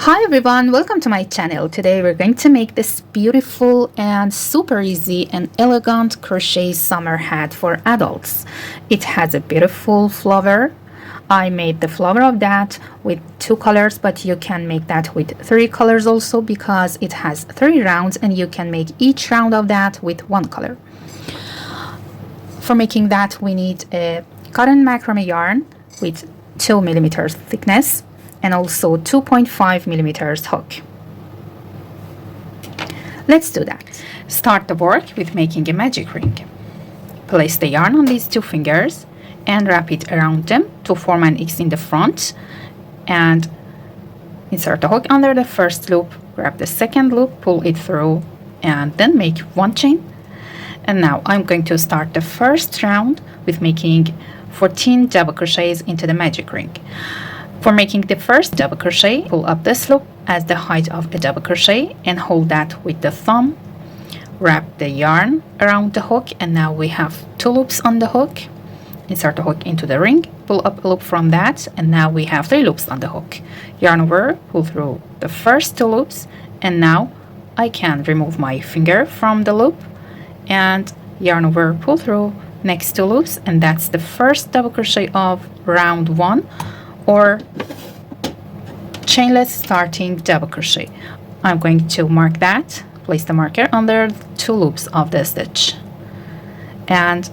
Hi everyone, welcome to my channel. Today we're going to make this beautiful and super easy and elegant crochet summer hat for adults. It has a beautiful flower. I made the flower of that with 2 colors, but you can make that with 3 colors also because it has 3 rounds and you can make each round of that with 1 color. For making that we need a cotton macrame yarn with 2 millimeters thickness and also 2.5 millimeters hook. Let's do that. Start the work with making a magic ring. Place the yarn on these 2 fingers and wrap it around them to form an X in the front, and insert the hook under the first loop, grab the second loop, pull it through, and then make 1 chain. And now I'm going to start the first round with making 14 double crochets into the magic ring. For making the first double crochet, pull up this loop as the height of a double crochet and hold that with the thumb. Wrap the yarn around the hook, and now we have 2 loops on the hook. Insert the hook into the ring, pull up a loop from that, and now we have 3 loops on the hook. Yarn over, pull through the first 2 loops, and now I can remove my finger from the loop and yarn over, pull through next 2 loops, and that's the first double crochet of round 1, or chainless starting double crochet. I'm going to mark that, place the marker under 2 loops of the stitch, and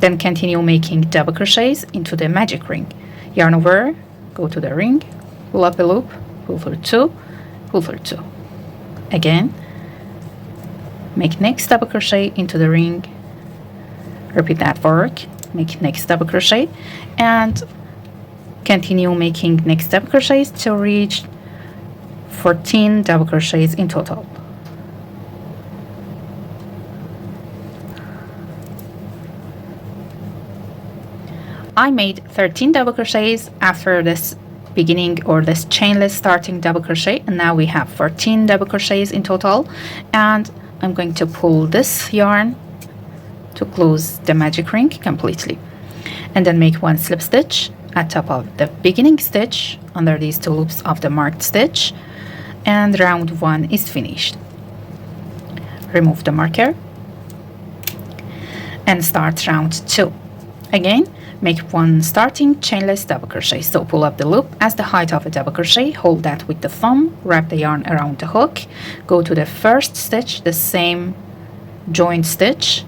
then continue making double crochets into the magic ring. Yarn over, go to the ring, pull up a loop, pull through 2, pull through 2. Again, make next double crochet into the ring, repeat that work, make next double crochet, and continue making next double crochets to reach 14 double crochets in total. I made 13 double crochets after this beginning or this chainless starting double crochet, and now we have 14 double crochets in total. And I'm going to pull this yarn to close the magic ring completely, and then make 1 slip stitch at top of the beginning stitch under these 2 loops of the marked stitch, and round 1 is finished. Remove the marker and start round 2. Again, make 1 starting chainless double crochet. So pull up the loop as the height of a double crochet, hold that with the thumb, wrap the yarn around the hook, go to the first stitch, the same joined stitch,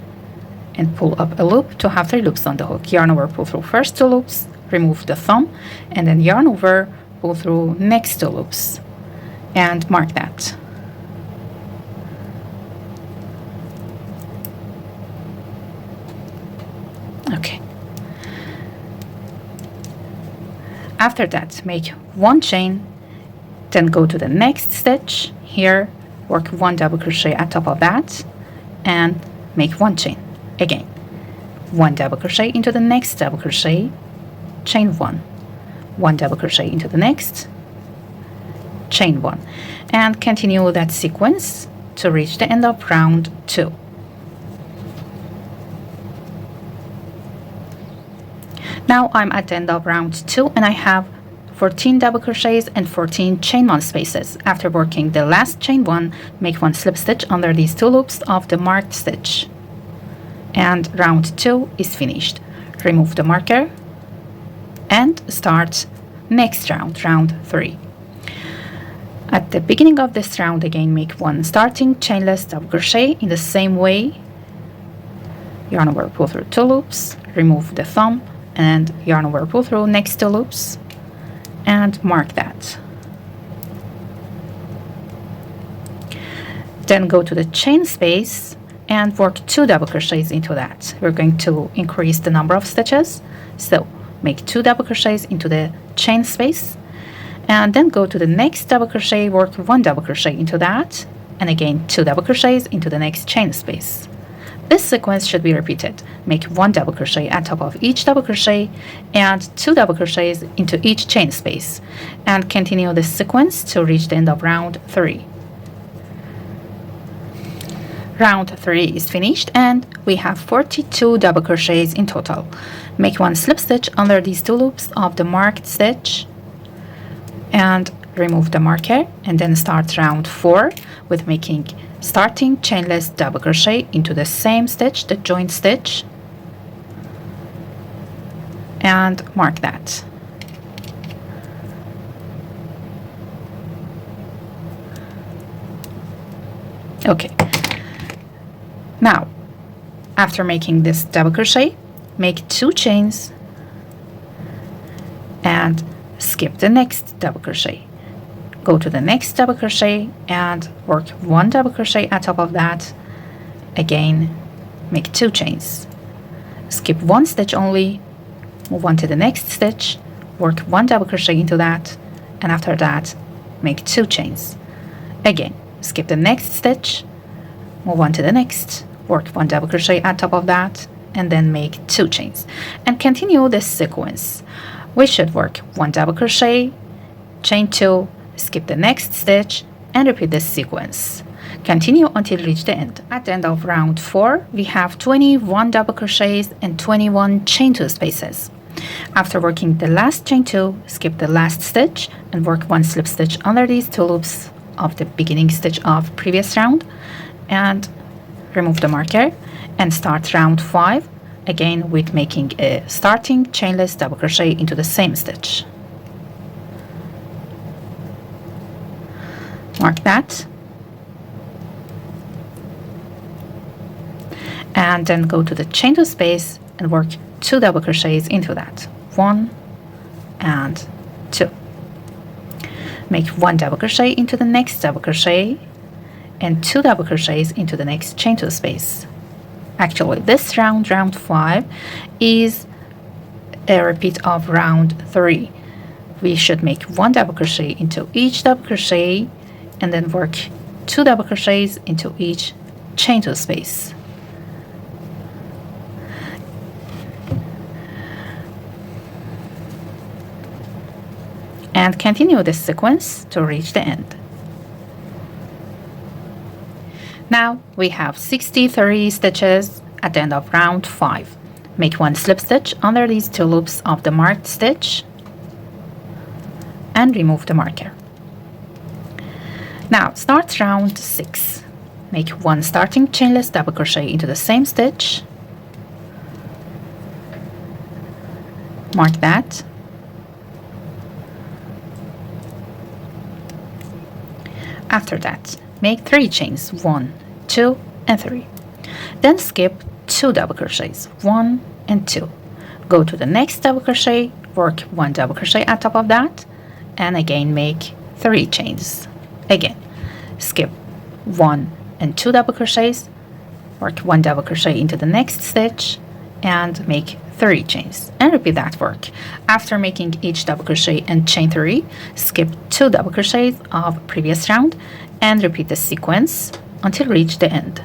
and pull up a loop to have 3 loops on the hook. Yarn over, pull through first 2 loops, remove the thumb, and then yarn over, pull through next 2 loops, and mark that. Okay. After that, make 1 chain, then go to the next stitch here, work 1 double crochet at top of that, and make 1 chain. Again, 1 double crochet into the next double crochet, chain 1, 1 double crochet into the next, chain 1, and continue that sequence to reach the end of round 2. Now I'm at the end of round 2 and I have 14 double crochets and 14 chain 1 spaces. After working the last chain 1, make 1 slip stitch under these 2 loops of the marked stitch, and round 2 is finished. Remove the marker and start next round, round 3. At the beginning of this round, again make 1 starting chainless double crochet in the same way. Yarn over, pull through 2 loops, remove the thumb, and yarn over, pull through next 2 loops, and mark that. Then go to the chain space and work 2 double crochets into that. We're going to increase the number of stitches, so make 2 double crochets into the chain space, and then go to the next double crochet, work 1 double crochet into that, and again 2 double crochets into the next chain space. This sequence should be repeated. Make 1 double crochet at top of each double crochet and 2 double crochets into each chain space, and continue this sequence to reach the end of round 3. Round 3 is finished and we have 42 double crochets in total. Make 1 slip stitch under these 2 loops of the marked stitch and remove the marker, and then start round 4 with making starting chainless double crochet into the same stitch, the joint stitch, and mark that. Okay, now after making this double crochet, make 2 chains and skip the next double crochet. Go to the next double crochet and work 1 double crochet at top of that. Again, make 2 chains. Skip 1 stitch only, move on to the next stitch, work 1 double crochet into that, and after that, make 2 chains. Again, skip the next stitch, move on to the next, work 1 double crochet at top of that, and then make 2 chains. And continue this sequence. We should work 1 double crochet, chain 2, skip the next stitch, and repeat this sequence. Continue until you reach the end. At the end of round 4, we have 21 double crochets and 21 chain 2 spaces. After working the last chain 2, skip the last stitch and work 1 slip stitch under these 2 loops of the beginning stitch of previous round, and remove the marker and start round 5 again with making a starting chainless double crochet into the same stitch. Mark that, and then go to the chain 2 space and work 2 double crochets into that, 1 and 2. Make 1 double crochet into the next double crochet and 2 double crochets into the next chain 2 space. Actually, this round, round 5, is a repeat of round 3. We should make 1 double crochet into each double crochet and then work 2 double crochets into each chain 2 space. And continue this sequence to reach the end. Now we have 63 stitches at the end of round 5. Make 1 slip stitch under these 2 loops of the marked stitch and remove the marker. Now start round 6. Make 1 starting chainless double crochet into the same stitch. Mark that. After that, make 3 chains, 1, 2, and 3. Then skip 2 double crochets, 1 and 2. Go to the next double crochet, work 1 double crochet at top of that, and again make 3 chains. Again, skip 1 and 2 double crochets, work 1 double crochet into the next stitch, and make 3 chains, and repeat that work. After making each double crochet and chain 3, skip 2 double crochets of previous round and repeat the sequence until reach the end.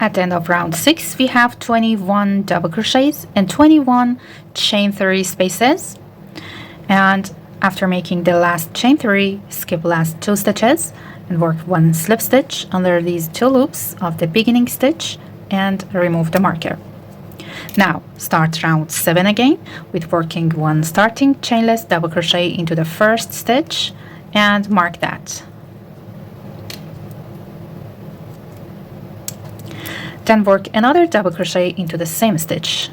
At the end of round 6, we have 21 double crochets and 21 chain 3 spaces. And after making the last chain 3, skip last 2 stitches and work 1 slip stitch under these 2 loops of the beginning stitch and remove the marker. Now start round 7 again with working 1 starting chainless double crochet into the first stitch and mark that. Then work another double crochet into the same stitch.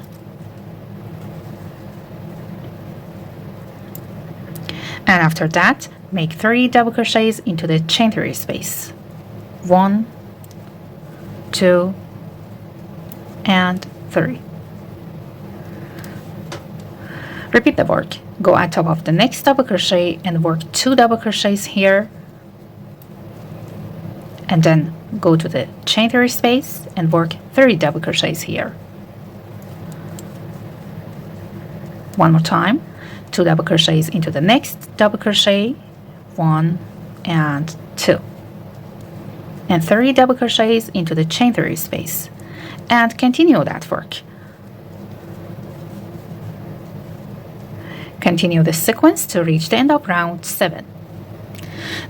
And after that, make 3 double crochets into the chain 3 space. 1, 2, and 3. Repeat the work. Go at top of the next double crochet and work 2 double crochets here. And then go to the chain 3 space and work 3 double crochets here. One more time. 2 double crochets into the next double crochet, 1 and 2, and 3 double crochets into the chain 3 space, and continue that work. Continue this sequence to reach the end of round 7.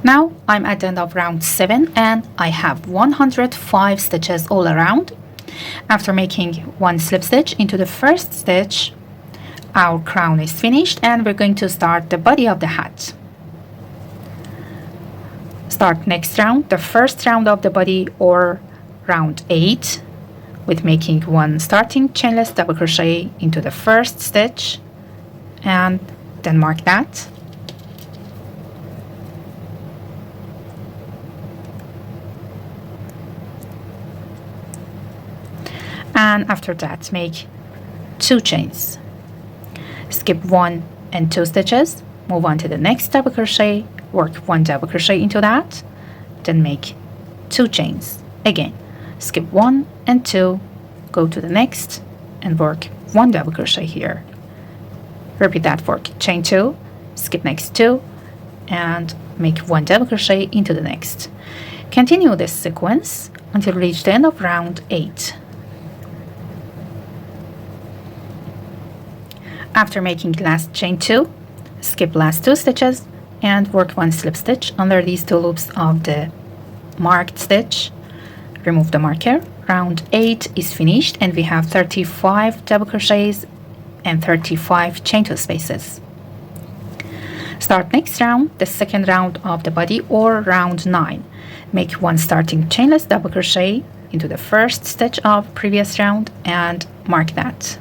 Now I'm at the end of round 7 and I have 105 stitches all around. After making one slip stitch into the first stitch, our crown is finished and we're going to start the body of the hat. Start next round, the first round of the body, or round 8, with making one starting chainless double crochet into the first stitch and then mark that. And after that, make 2 chains. Skip 1 and 2 stitches, move on to the next double crochet, work 1 double crochet into that, then make 2 chains. Again, skip 1 and 2, go to the next and work 1 double crochet here. Repeat that work, chain 2, skip next 2, and make 1 double crochet into the next. Continue this sequence until you reach the end of round 8. After making last chain 2, skip last 2 stitches and work 1 slip stitch under these 2 loops of the marked stitch. Remove the marker. Round 8 is finished and we have 35 double crochets and 35 chain 2 spaces. Start next round, the second round of the body, or round 9. Make 1 starting chainless double crochet into the first stitch of previous round and mark that.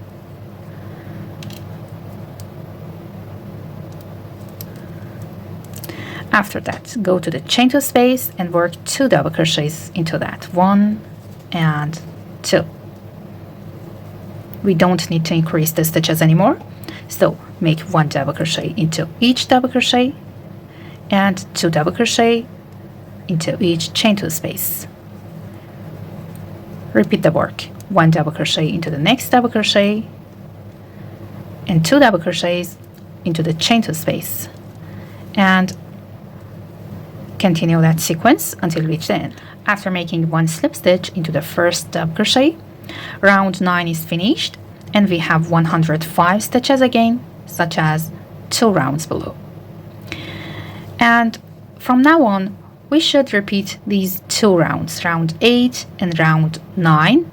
After that, go to the chain 2 space and work 2 double crochets into that, 1 and 2. We don't need to increase the stitches anymore, so make 1 double crochet into each double crochet and 2 double crochet into each chain 2 space. Repeat the work, 1 double crochet into the next double crochet and 2 double crochets into the chain 2 space, and continue that sequence until you reach the end. After making 1 slip stitch into the first double crochet, round 9 is finished and we have 105 stitches again, such as 2 rounds below. And from now on, we should repeat these 2 rounds, round 8 and round 9,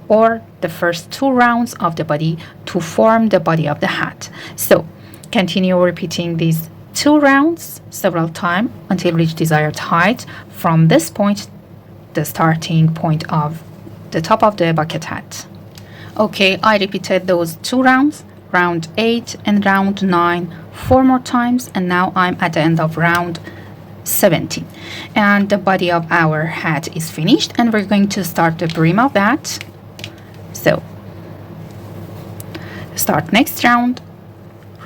or the first 2 rounds of the body to form the body of the hat. So continue repeating these 2 rounds several times until you reach desired height. From this point, the starting point of the top of the bucket hat. Okay, I repeated those 2 rounds, round 8 and round 9, 4 more times, and now I'm at the end of round 17. And the body of our hat is finished and we're going to start the brim of that. So start next round,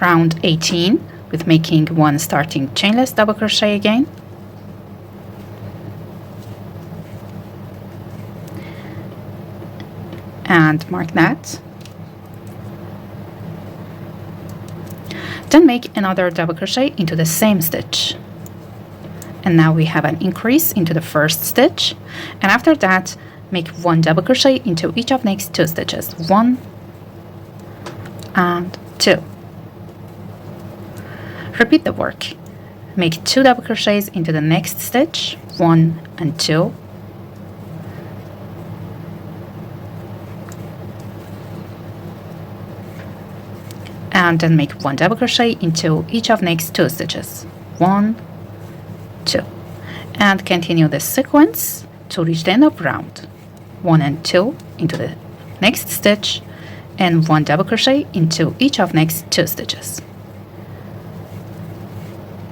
round 18, with making 1 starting chainless double crochet again, and mark that. Then make another double crochet into the same stitch, and now we have an increase into the first stitch, and after that make 1 double crochet into each of next 2 stitches, 1 and 2. Repeat the work. Make 2 double crochets into the next stitch, 1 and 2. And then make 1 double crochet into each of next 2 stitches, 1, 2. And continue this sequence to reach the end of round. 1 and 2 into the next stitch and 1 double crochet into each of next 2 stitches.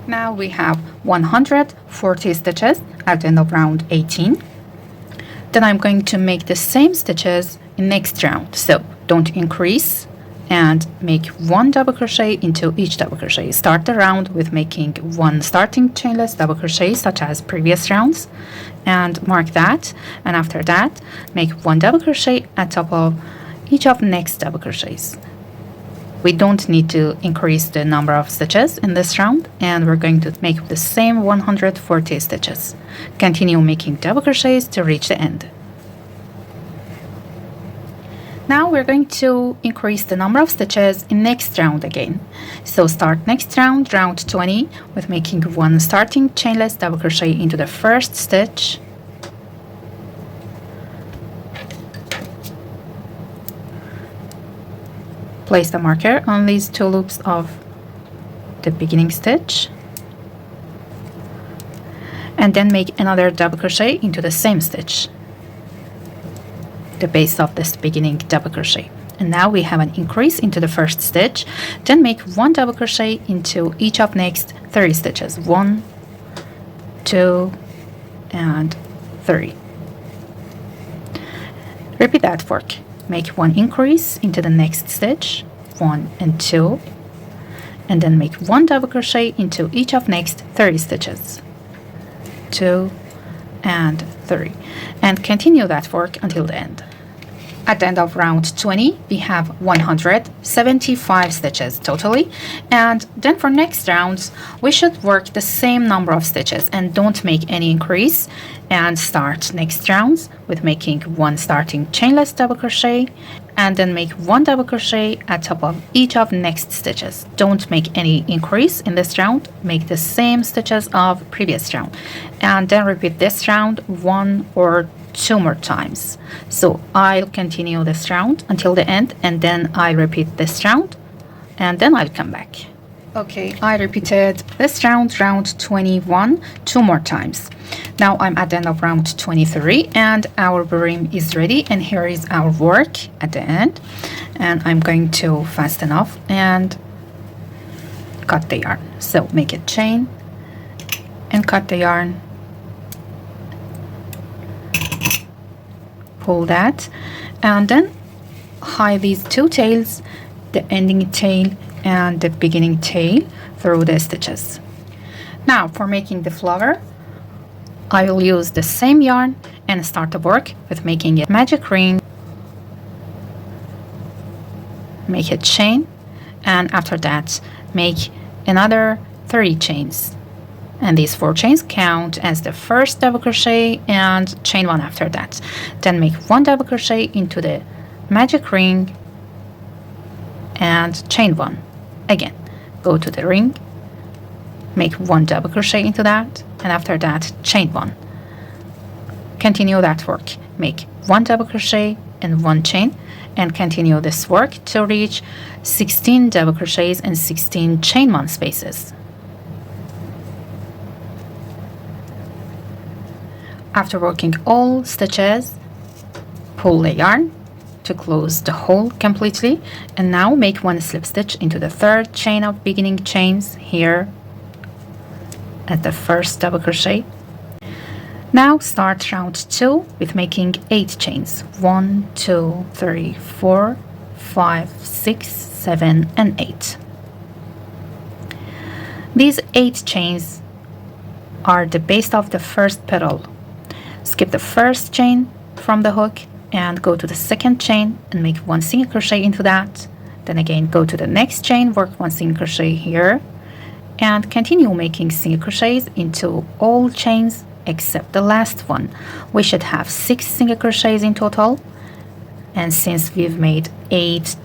Now we have 140 stitches at the end of round 18. Then I'm going to make the same stitches in next round. So don't increase and make 1 double crochet into each double crochet. Start the round with making 1 starting chainless double crochet such as previous rounds and mark that, and after that make 1 double crochet at top of each of next double crochets. We don't need to increase the number of stitches in this round, and we're going to make the same 140 stitches. Continue making double crochets to reach the end. Now we're going to increase the number of stitches in next round again. So start next round, round 20, with making one starting chainless double crochet into the first stitch. Place the marker on these two loops of the beginning stitch, and then make another double crochet into the same stitch, the base of this beginning double crochet. And now we have an increase into the first stitch. Then make one double crochet into each of next 30 stitches. 1, 2, and 3. Repeat that work. Make one increase into the next stitch, 1 and 2, and then make one double crochet into each of next 30 stitches, 2 and 3, and continue that work until the end. At the end of round 20, we have 175 stitches totally, and then for next rounds, we should work the same number of stitches and don't make any increase, and start next rounds with making one starting chainless double crochet, and then make one double crochet at top of each of next stitches. Don't make any increase in this round, make the same stitches of previous round, and then repeat this round 1 or 2 more times. So I'll continue this round until the end, and then I repeat this round, and then I'll come back. Okay, I repeated this round, round 21, 2 more times. Now I'm at the end of round 23, and our brim is ready, and here is our work at the end. And I'm going to fasten off and cut the yarn. So make a chain and cut the yarn. Pull that, and then hide these two tails, the ending tail and the beginning tail, through the stitches. Now for making the flower, I will use the same yarn and start the work with making a magic ring. Make a chain, and after that make another 30 chains, and these 4 chains count as the first double crochet and chain 1 after that. Then make one double crochet into the magic ring and chain 1. Again, go to the ring, make one double crochet into that, and after that chain 1. Continue that work. Make one double crochet and 1 chain, and continue this work to reach 16 double crochets and 16 chain 1 spaces. After working all stitches, pull the yarn to close the hole completely, and now make one slip stitch into the 3rd chain of beginning chains here at the first double crochet. Now start round 2 with making 8 chains. 1, 2, 3, 4, 5, 6, 7, and 8. These 8 chains are the base of the first petal. Skip the first chain from the hook and go to the 2nd chain and make 1 single crochet into that. Then again go to the next chain, work 1 single crochet here, and continue making single crochets into all chains except the last one. We should have 6 single crochets in total, and since we've made 8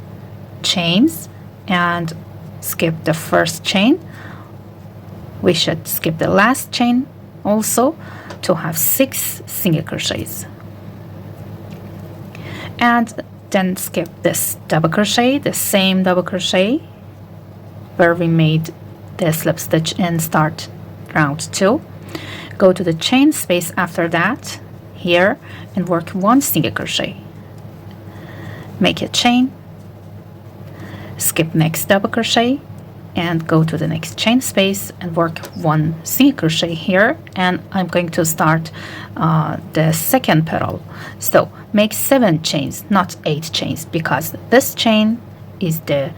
chains and skip the first chain, we should skip the last chain also to have 6 single crochets, and then skip this double crochet, the same double crochet where we made the slip stitch and start round 2. Go to the chain space after that here and work 1 single crochet. Make a chain, skip next double crochet, and go to the next chain space and work 1 single crochet here, and I'm going to start the 2nd petal. So make 7 chains, not 8 chains, because this chain is the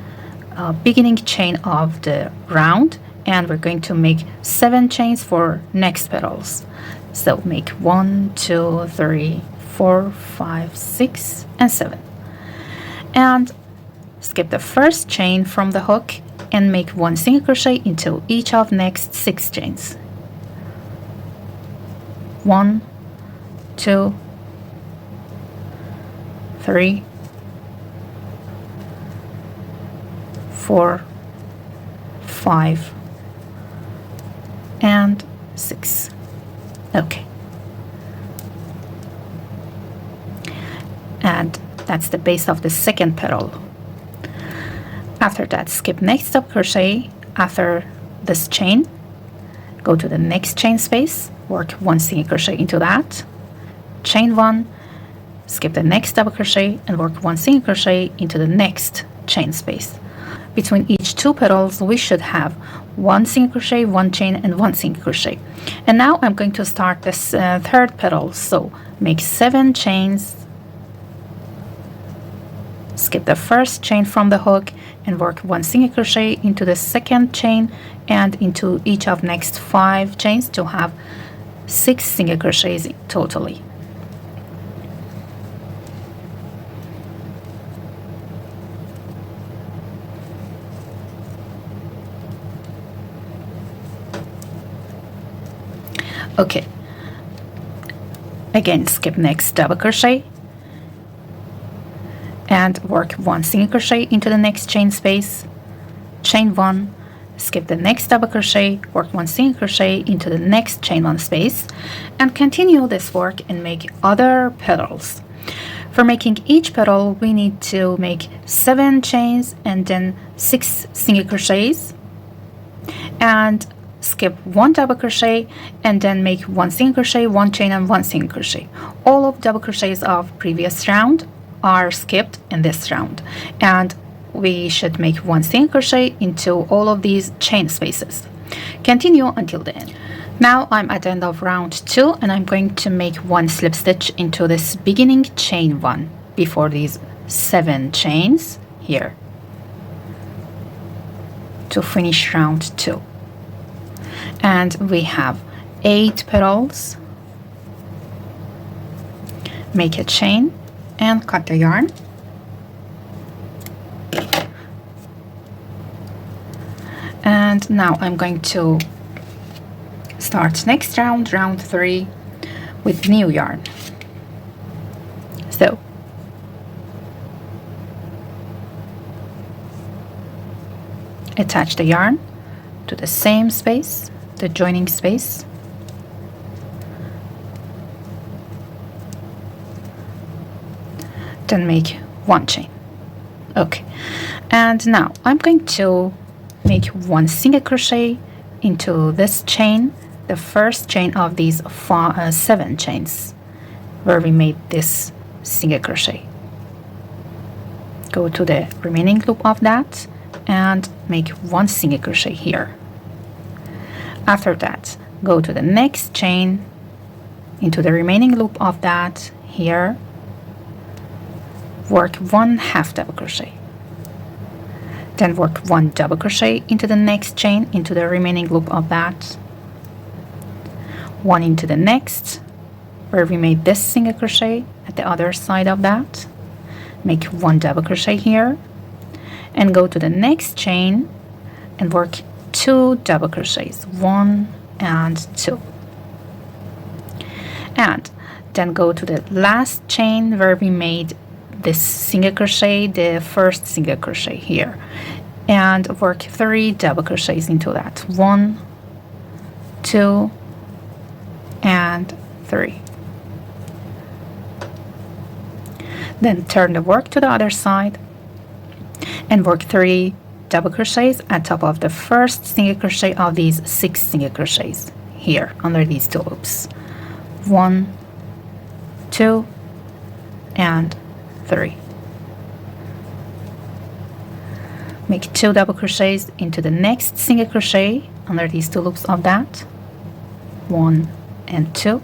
beginning chain of the round, and we're going to make 7 chains for next petals. So make 1, 2, 3, 4, 5, 6, and 7, and skip the first chain from the hook and make 1 single crochet into each of next 6 chains. 1, 2, 3, 4, 5 and 6. Okay, and that's the base of the second petal. After that, skip next double crochet after this chain, go to the next chain space, work 1 single crochet into that, chain 1, skip the next double crochet and work 1 single crochet into the next chain space. Between each 2 petals we should have 1 single crochet, 1 chain and 1 single crochet. And now I'm going to start this third petal, so make 7 chains, skip the first chain from the hook and work 1 single crochet into the second chain and into each of next 5 chains to have 6 single crochets totally. Okay, again skip next double crochet and work 1 single crochet into the next chain space, chain 1, skip the next double crochet, work 1 single crochet into the next chain 1 space, and continue this work and make other petals. For making each petal we need to make 7 chains and then 6 single crochets, and skip 1 double crochet and then make 1 single crochet, 1 chain and 1 single crochet. All of double crochets of previous round are skipped in this round, and we should make 1 single crochet into all of these chain spaces. Continue until the end. Now I'm at the end of round 2 and I'm going to make 1 slip stitch into this beginning chain 1 before these 7 chains here to finish round 2. And we have 8 petals. Make a chain and cut the yarn. And now I'm going to start next round, round 3, with new yarn. So attach the yarn to the same space, the joining space, then make 1 chain. Okay, and now I'm going to make 1 single crochet into this chain, the first chain of these 7 chains where we made this single crochet. Go to the remaining loop of that and make 1 single crochet here. After that, go to the next chain into the remaining loop of that here, work 1 half double crochet, then work 1 double crochet into the next chain into the remaining loop of that, 1 into the next where we made this single crochet at the other side of that, make 1 double crochet here, and go to the next chain and work 2 double crochets, 1 and 2, and then go to the last chain where we made this single crochet, the first single crochet here, and work 3 double crochets into that, 1, 2 and 3. Then turn the work to the other side and work 3 double crochets at top of the first single crochet of these 6 single crochets here under these 2 loops, 1, 2 and 3. Make 2 double crochets into the next single crochet under these 2 loops of that, 1 and 2,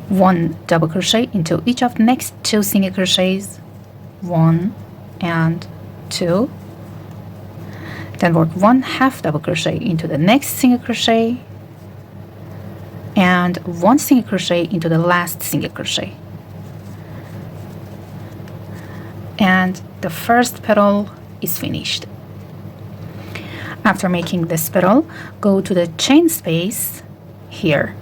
1 double crochet into each of the next 2 single crochets, 1 and 2, then work 1 half double crochet into the next single crochet and 1 single crochet into the last single crochet, and the first petal is finished. After making this petal, go to the chain space here.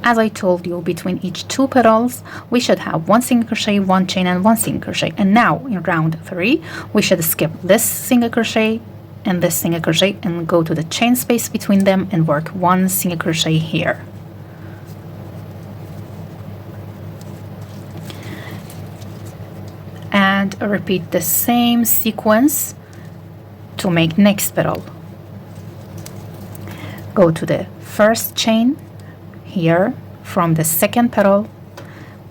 As I told you, between each 2 petals we should have 1 single crochet, 1 chain, and 1 single crochet. And now in round 3 we should skip this single crochet and this single crochet and go to the chain space between them and work 1 single crochet here. And repeat the same sequence to make next petal. Go to the first chain here from the second petal,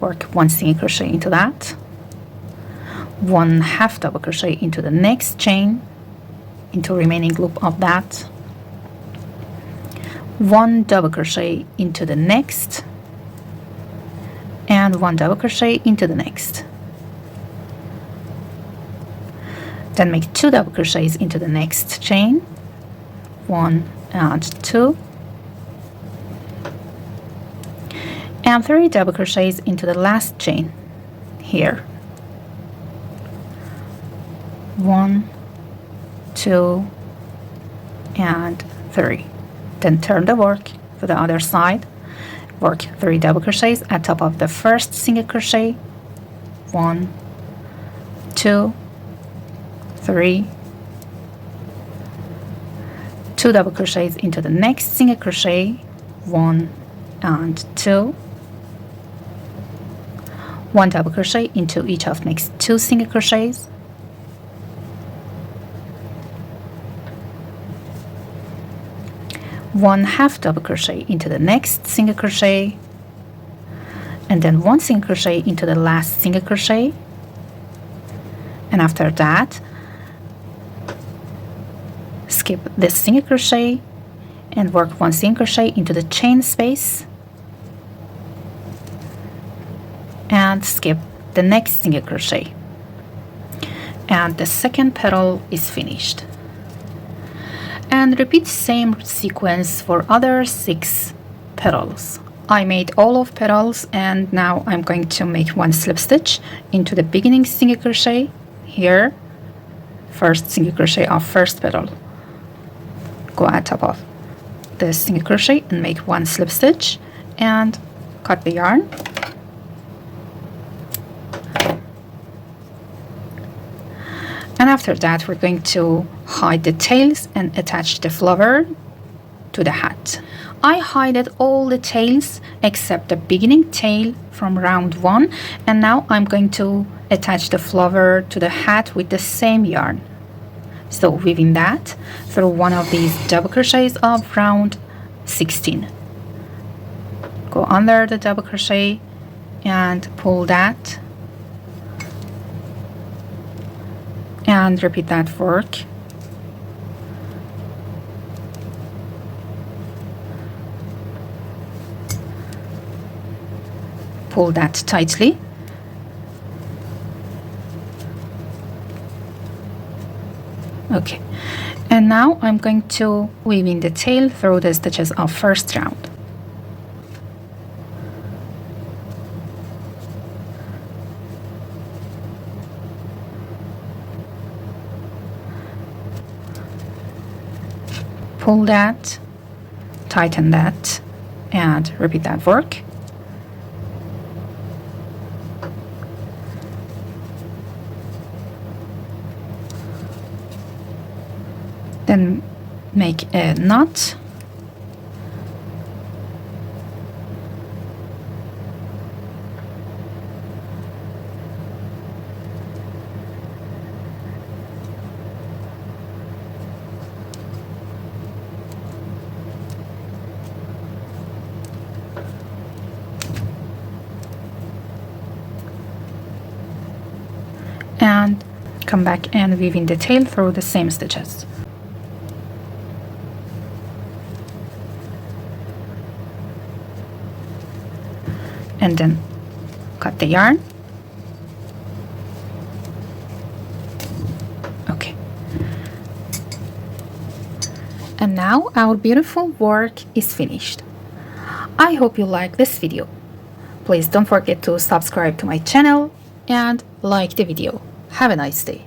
work 1 single crochet into that, 1 half double crochet into the next chain, into remaining loop of that, 1 double crochet into the next, and 1 double crochet into the next. Then make 2 double crochets into the next chain, 1 and 2, and 3 double crochets into the last chain here, 1, 2, and 3. Then turn the work to the other side, work 3 double crochets at top of the first single crochet, 1, 2, 3, 2 double crochets into the next single crochet, 1 and 2, 1 double crochet into each of next 2 single crochets, 1 half double crochet into the next single crochet, and then 1 single crochet into the last single crochet, and after that skip this single crochet and work 1 single crochet into the chain space and skip the next single crochet, and the second petal is finished. And repeat same sequence for other 6 petals. I made all of petals, and now I'm going to make 1 slip stitch into the beginning single crochet here, first single crochet of first petal. Go at top of the single crochet and make 1 slip stitch and cut the yarn. And after that we're going to hide the tails and attach the flower to the hat. I hided all the tails except the beginning tail from round 1, and now I'm going to attach the flower to the hat with the same yarn. So weaving that through one of these double crochets of round 16. Go under the double crochet and pull that, and repeat that work. Pull that tightly. Okay, and now I'm going to weave in the tail through the stitches of first round. Pull that, tighten that, and repeat that work. Then make a knot. And come back and weave in the tail through the same stitches. And then cut the yarn. Okay. And now our beautiful work is finished. I hope you like this video. Please don't forget to subscribe to my channel and like the video. Have a nice day.